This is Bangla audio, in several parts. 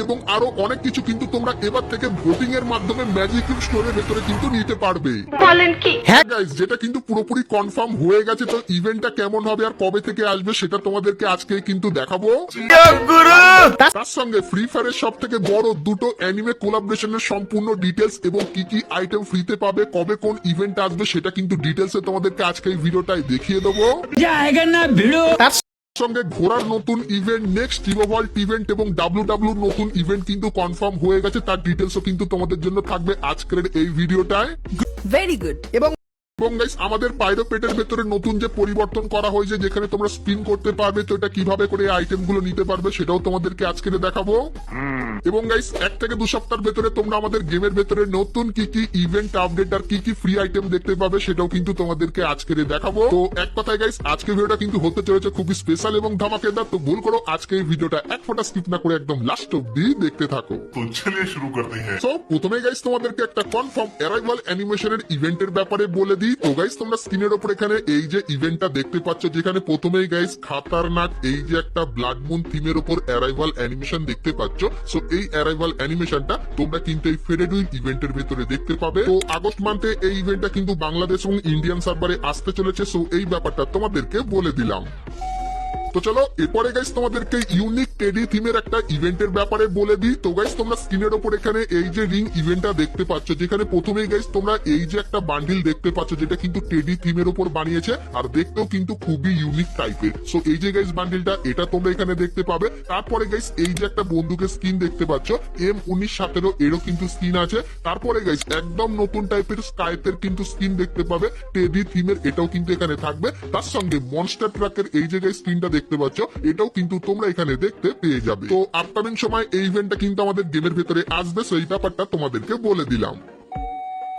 এবং আরো অনেক কিছু কিন্তু তোমরা এবার থেকে ভোটিং এর মাধ্যমে ম্যাজিক কিউব স্টোরের ভেতরে কিন্তু নিতে পারবে। বলেন কি? হ্যাঁ গাইস, যেটা কিন্তু পুরোপুরি কনফার্ম হয়ে গেছে। তো ইভেন্টটা কেমন হবে আর কবে থেকে আসবে সেটা তোমাদেরকে আজকে কিন্তু দেখাবো। তার সঙ্গে ফ্রি ফায়ারের সব থেকে বড় দুটো অ্যানিমে কোলাবোরেশনের সম্পূর্ণ ডিটেলস এবং কি কি আইটেম ফ্রিতে পাবে, কবে কোন ইভেন্ট আসবে সেটা কিন্তু ডিটেলসে তোমাদেরকে আজকে এই ভিডিওটাই দেখিয়ে দেবো। তার সঙ্গে ঘোড়ার নতুন ইভেন্ট, নেক্সট রিভোল্ট ইভেন্ট এবং ডাব্লিউ নতুন ইভেন্ট কিন্তু কনফার্ম হয়ে গেছে। তার ডিটেলসও কিন্তু তোমাদের জন্য থাকবে আজকের এই ভিডিওটায়। Very good. এবং গাইস, আমাদের পাইরো পেটের ভেতরে নতুন যে পরিবর্তন করা হয়েছে, যেখানে তোমরা স্পিন করতে পারবে, তো এটা কিভাবে করে আইটেম গুলো নিতে পারবে সেটাও তোমাদেরকে আজকে দেখাবো। এবং গাইস, 1 থেকে 2 সপ্তাহের ভেতরে তোমরা আমাদের গেমের ভেতরে নতুন কি কি ইভেন্ট আপডেট আর কি কি ফ্রি আইটেম দেখতে পাবে সেটাও কিন্তু তোমাদেরকে আজকে দেখাবো। তো এক কথায় গাইস, আজকের ভিডিওটা কিন্তু হতে চলেছে খুবই স্পেশাল এবং ধামাকেদার। তো ভুল করো আজকে এই ভিডিওটা এক ফোঁটা স্কিপ না করে একদম লাস্ট অব্দি দেখতে থাকো। तो चलिए शुरू करते हैं। সো প্রথমে গাইস তোমাদেরকে একটা কনফার্ম অ্যারাইভাল অ্যানিমেশনের ইভেন্টের ব্যাপারে বলে দিই। তো গাইস, তোমরা স্ক্রিনের উপর এখানে এই যে ইভেন্টটা দেখতে পাচ্ছ, যেখানে প্রথমেই গাইস খাতারনাক এই যে একটা ব্লাড মুন থিমের উপর অ্যারাইভাল অ্যানিমেশন দেখতে পাচ্ছ। সো এই অ্যারাইভাল অ্যানিমেশনটা তোমরা কিন্তু এই ফেডেড উইং ইভেন্টের ভেতরে দেখতে পাবে। তো আগস্ট মান্থে এই ইভেন্টটা কিন্তু বাংলাদেশ এবং ইন্ডিয়ান সার্ভারে আসতে চলেছে। সো এই ব্যাপারটা তোমাদেরকে বলে দিলাম। তো চলো এরপরে গাইস তোমাদেরকে ইউনিক টেডি থিমের একটা ইভেন্টের ব্যাপারে বলে দিই। তো গাইস, তোমরা স্ক্রিনের ওপর এখানে এই যে রিং ইভেন্টটা দেখতে পাচ্ছ, যেখানে প্রথমেই গাইস তোমরা এই যে একটা বান্ডিল দেখতে পাচ্ছ, যেটা কিন্তু টেডি থিমের উপর বানিয়েছে আর দেখতেও কিন্তু খুবই ইউনিক টাইপের। সো এই যে গাইস বান্ডিলটা, এটা তোমরা এখানে দেখতে পাবে। তারপরে গাইস এই যে একটা বন্দুকের স্কিন দেখতে পাচ্ছ, M1917 এরও কিন্তু স্কিন আছে। তারপরে গাইস একদম নতুন টাইপের স্কাইপের কিন্তু স্কিন দেখতে পাবে টেডি থিমের, এটাও কিন্তু এখানে থাকবে। তার সঙ্গে মনস্টার ট্রাকের এই যে গাইস স্কিনটা দেখতে পাচ্ছ, এটাও কিন্তু তোমরা এখানে দেখতে পেয়ে যাবে। তো আপকামিং সময় এই ইভেন্টটা কিন্তু আমাদের গেমের ভেতরে আসবে, সেই ব্যাপারটা তোমাদেরকে বলে দিলাম।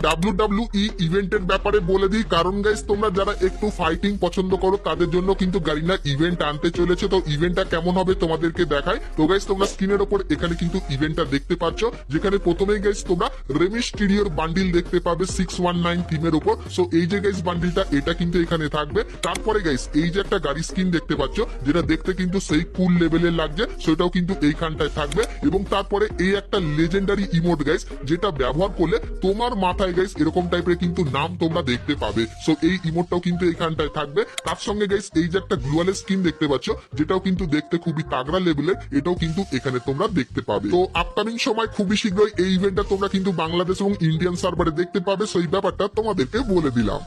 WWE ইভেন্টের ব্যাপারে বলে দিই, কারণ গাইস তোমরা যারা একটু ফাইটিং পছন্দ করো তাদের জন্য কিন্তু গারিনা ইভেন্ট আনতে চলেছে। তো ইভেন্টটা কেমন হবে তোমাদেরকে দেখায়। তো গাইস, তোমরা স্ক্রিনের উপর এখানে কিন্তু ইভেন্টটা দেখতে পাচ্ছ, যেখানে প্রথমেই গাইস তোমরা রেমিস্টিরিওর বান্ডিল দেখতে পাবে 619 থিমের উপর। সো এই যে গাইস বান্ডিলটা, এটা কিন্তু এখানে থাকবে। তারপরে গাইস এই যে একটা গাড়ি স্কিন দেখতে পাচ্ছ, যেটা দেখতে কিন্তু সেই কুল লেভেলের লাগছে, সেটাও কিন্তু এইখানটায় থাকবে। এবং তারপরে এই একটা লেজেন্ডারি ইমোট গাইস, যেটা ব্যবহার করলে তোমার মাথায় গাইস এরকম টাইপের কিন্তু নাম তোমরা দেখতে পাবে। সো এই ইমোটটাও কিন্তু এইখানটায় থাকবে। তার সঙ্গে গাইস এই যে একটা গ্লুয়ালের স্কিন দেখতে পাচ্ছ, যেটাও কিন্তু দেখতে খুবই তাগড়া লেভেলের, এটাও কিন্তু এখানে তোমরা দেখতে পাবে। তো আপকামিং সময় খুবই শীঘ্রই এই ইভেন্টটা তোমরা কিন্তু বাংলাদেশ এবং ইন্ডিয়ান সার্ভারে দেখতে পাবে, সেই ব্যাপারটা তোমাদেরকে বলে দিলাম।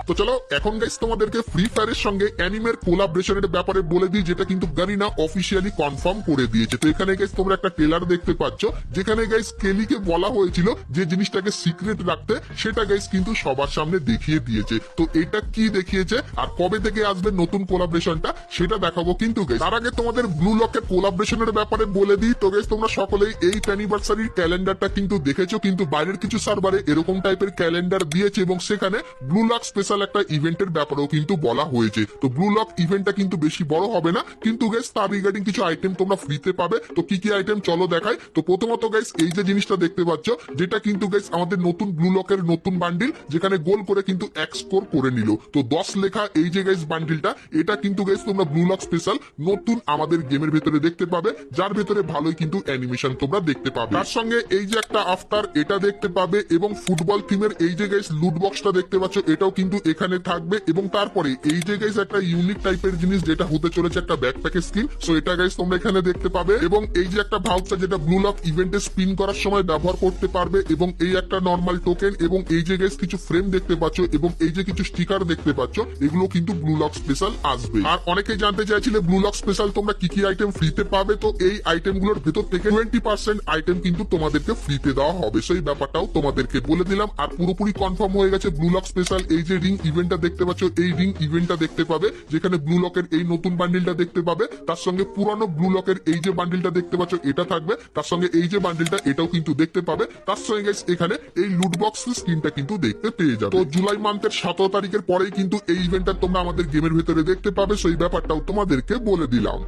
তো চলো এখন গাইস তোমাদেরকে ফ্রি ফায়ারের সঙ্গে অ্যানিমের কোলাবরেশনের ব্যাপারে বলে দিই, যেটা কিন্তু গারিনা অফিসিয়ালি কনফার্ম করে দিয়েছে। তো এখানে গাইস তোমরা একটা ট্রেলার দেখতে পাচ্ছ, যেখানে গাইস কেলিকে বলা হয়েছিল যে জিনিসটাকে সিক্রেট রাখতে, সেটা গাইস কিন্তু সবার সামনে দেখিয়ে দিয়েছে। তো এটা কি দেখিয়েছে আর কবে থেকে আসবে নতুন কোলাবরেশনটা সেটা দেখাবো কিন্তু গাইস। তার আগে তোমাদের ব্লু লকের কোলাবরেশনের ব্যাপারে বলে দিই। তো গাইস তোমরা সকলেই 8th অ্যানিভার্সারির ক্যালেন্ডারটা কিন্তু দেখেছো, কিন্তু বাইরের কিছু সার্ভারে এরকম টাইপের ক্যালেন্ডার দিয়েছে এবং সেখানে ব্লু লক স্পেশাল একটা ইভেন্টের ব্যাপারেও কিন্তু বলা হয়েছে। তো ব্লু লক ইভেন্টটা কিন্তু বেশি বড় হবে না, কিন্তু গাইস তার রিগার্ডিং কিছু আইটেম তোমরা ফ্রিতে পাবে। তো কি কি আইটেম চলো দেখাই। তো প্রথমত গাইস এই যে জিনিসটা দেখতে পাচ্ছ, যেটা কিন্তু গাইস আমাদের নতুন ব্লু লকের নতুন বান্ডিল, যেখানে গোল করে কিন্তু এক স্কোর করে নিল। তো 10 লেখা এই যে গাইস বান্ডিলটা, এটা কিন্তু গাইস তোমরা ব্লু লক স্পেশাল নতুন আমাদের গেমের ভেতরে দেখতে পাবে, যার ভেতরে ভালোই কিন্তু অ্যানিমেশন তোমরা দেখতে পাবে। তার সঙ্গে এই যে একটা আফটার, এটা দেখতে পাবে এবং ফুটবল থিমের এই যে গাইস লুট বক্সটা দেখতে পাচ্ছ, এটাও কিন্তু এখানে থাকবে। এবং তারপরে এই যে গাইস একটা ইউনিক টাইপের জিনিস, যেটা হতে চলেছে একটা ব্যাকপ্যাকের স্কিন। সো এটা গাইস তোমরা এখানে দেখতে পাবে। এবং এই যে একটা ভাউচার, যেটা ব্লু লক ইভেন্টে স্পিন করার সময় ব্যবহার করতে পারবে। এবং এই একটা নর্মাল টোকেন এবং এই যে গাইস কিছু ফ্রেম দেখতে পাচ্ছ এবং এই যে কিছু স্টিকার দেখতে পাচ্ছ, এগুলো কিন্তু ব্লু লক স্পেশাল আসবে। আর অনেকেই জানতে চাইছিলে ব্লু লক স্পেশাল তোমরা কি কি আইটেম ফ্রিতে পাবে। তো এই আইটেমগুলোর ভেতর থেকে 20% আইটেম কিন্তু তোমাদেরকে ফ্রিতে দেওয়া হবে, সেই ব্যাপারটাও তোমাদেরকে বলে দিলাম। আর পুরোপুরি কনফার্ম হয়ে গেছে ব্লু লক স্পেশাল এই যে রিং ইভেন্টটা দেখতে পাচ্ছ, এই রিং ইভেন্টটা দেখতে পাবে, যেখানে ব্লু লকের এই নতুন বান্ডিলটা দেখতে পাবে। তার সঙ্গে পুরানো ব্লু লকের এই যে বান্ডিলটা দেখতে পাচ্ছ, এটা থাকবে। তার সঙ্গে এই যে বান্ডিলটা, এটাও কিন্তু দেখতে পাবে। তার সঙ্গে গাইস এখানে এই লুট বক্স স্কিনটা কিন্তু দেখতে পেয়ে যাবে। তো জুলাই মান্থের 17 তারিখের পরেই কিন্তু এই ইভেন্টটা তোমরা আমাদের গেমের ভিতরে দেখতে পাবে, সেই ব্যাপারটাও তোমাদেরকে বলে দিলাম।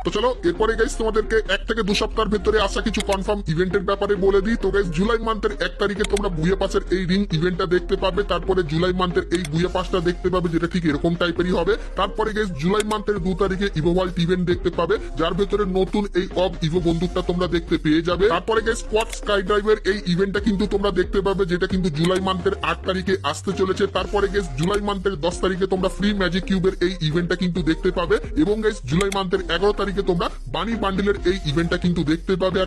তো চলো এরপরে গাইস তোমাদেরকে 1 থেকে 2 সপ্তাহের ভেতরে আসা কিছু কনফার্ম ইভেন্টের ব্যাপারে বলে দিই। তো গাইস জুলাই মান্থের 1 তারিখে তোমরা বুয়া পাসের এই রিং ইভেন্টটা দেখতে পাবে। তারপরে জুলাই মান্থের এই বুয়া পাসটা দেখতে পাবে, যেটা ঠিক এরকম টাইপেরই হবে। তারপরে গাইস জুলাই মান্থের 2 তারিখে ইভো ওয়ার্ল্ড ইভেন্ট দেখতে পাবে, যার ভেতরে নতুন এই অব ইভো বন্দুকটা তোমরা দেখতে পেয়ে যাবে। তারপরে গাইস কোয়াড স্কাই ড্রাইভের এই ইভেন্টটা কিন্তু তোমরা দেখতে পাবে, যেটা কিন্তু জুলাই মান্থের 8 তারিখে আসতে চলেছে। তারপরে গাইস জুলাই মান্থের 10 তারিখে তোমরা ফ্রি ম্যাজিক কিউবের এই ইভেন্টটা কিন্তু দেখতে পাবে, এবং গাইস জুলাই মান্থের 11 তারিখে তোমরা বানি বান্ডিলের এই ইভেন্টটা কিন্তু দেখতে পাবে।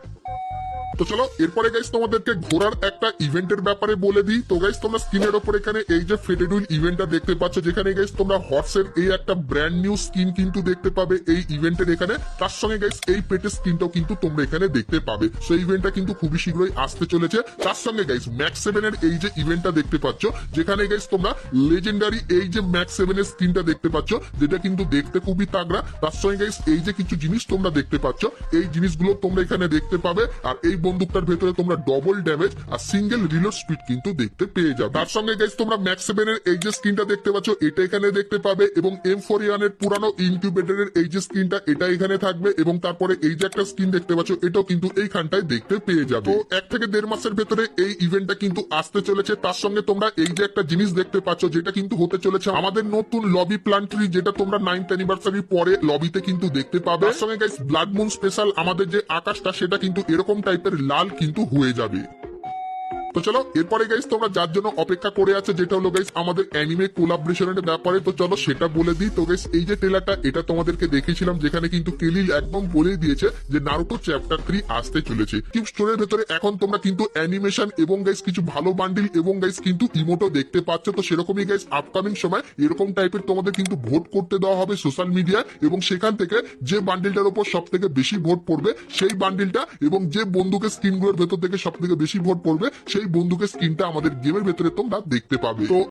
তো চলো এরপরে গাইস তোমাদেরকে ঘোরার একটা ইভেন্টের ব্যাপারে বলে দিই। তো গাইস তোমরা স্ক্রিনের ওপর এখানে এই যে ফেডেড হুইল ইভেন্টটা দেখতে পাচ্ছ, যেখানে গাইস তোমরা হর্সের এই একটা ব্র্যান্ড নিউ স্কিন কিন্তু দেখতে পাবে এই ইভেন্টের এখানে। তার সঙ্গে গাইস এই পেটের স্কিনটাও কিন্তু তোমরা এখানে দেখতে পাবে। সেই ইভেন্টটা কিন্তু খুবই শীঘ্রই আসতে চলেছে। তার সঙ্গে গাইস ম্যাক্স 7 এর এই যে ইভেন্টটা দেখতে পাচ্ছ, যেখানে গাইস তোমরা লেজেন্ডারি এই যে ম্যাক্স 7 এর স্কিনটা দেখতে পাচ্ছ, যেটা কিন্তু দেখতে খুবই তাগড়া। তার সঙ্গে গাইস এই যে কিছু জিনিস তোমরা দেখতে পাচ্ছ, এই জিনিসগুলো তোমরা এখানে দেখতে পাবে। আর এই বন্দুকটার ভেতরে তোমরা ডবল ড্যামেজ আর সিঙ্গেল রিলোড স্পিড কিন্তু দেখতে পেয়ে যাবে। তার সঙ্গে গাইস তোমরা ম্যাক্স 7 এর এই যে স্ক্রিনটা দেখতে পাচ্ছ, এটা এখানে দেখতে পাবে, এবং M41 এর পুরানো ইনকিউবেটরের এই যে স্ক্রিনটা, এটা এখানে থাকবে, এবং তারপরে এই যে একটা স্ক্রিন দেখতে পাচ্ছ, এটাও কিন্তু এইখানটায় দেখতে পেয়ে যাবে। তো 1 থেকে 1.5 মাসের ভেতরে এই ইভেন্টটা কিন্তু আসতে চলেছে। তার সঙ্গে তোমরা এই যে একটা জিনিস দেখতে পাচ্ছ, যেটা কিন্তু হতে চলেছে আমাদের নতুন লবি প্ল্যান্ট্রি, যেটা তোমরা 9th অ্যানিভার্সারি পরে লবিতে কিন্তু দেখতে পাবে। তার সঙ্গে গাইস ব্লাড মুন স্পেশাল আমাদের যে আকাশটা, সেটা কিন্তু এরকম টাইপের লাল কিন্তু হয়ে যাবে। তো চলো এরপরে গাইস তোমরা যার জন্য অপেক্ষা করে আছে, যেটা হলো গাইস আমাদের অ্যানিমে কোলাবরেশনের ব্যাপারে। তো চলো সেটা বলে দিই। তো গাইস এই যে ট্রেলারটা, এটা তোমাদেরকে দেখিয়েছিলাম, যেখানে কিন্তু কেলিল একদম বলে দিয়েছে যে নারুটো চ্যাপ্টার 3 আসতে চলেছে। কিউব স্টোরের ভেতরে এখন তোমরা কিন্তু অ্যানিমেশন এবং গাইস কিছু ভালো বান্ডিল এবং গাইস কিন্তু ইমোটও দেখতে পাচ্ছ। তো সেরকমই গাইস আপকামিং সময় এরকম টাইপের তোমাদের কিন্তু ভোট করতে দেওয়া হবে সোশ্যাল মিডিয়ায়, এবং সেখান থেকে যে বান্ডিলটার উপর সব থেকে বেশি ভোট পড়বে সেই বান্ডিলটা, এবং যে বন্দুকের স্ক্রিনগুলোর ভেতর থেকে সব থেকে বেশি ভোট পড়বে সেই বন্দুকের স্ক্রিনটা আমাদের গেমের ভেতরে তোমরা দেখতে পাবে। তো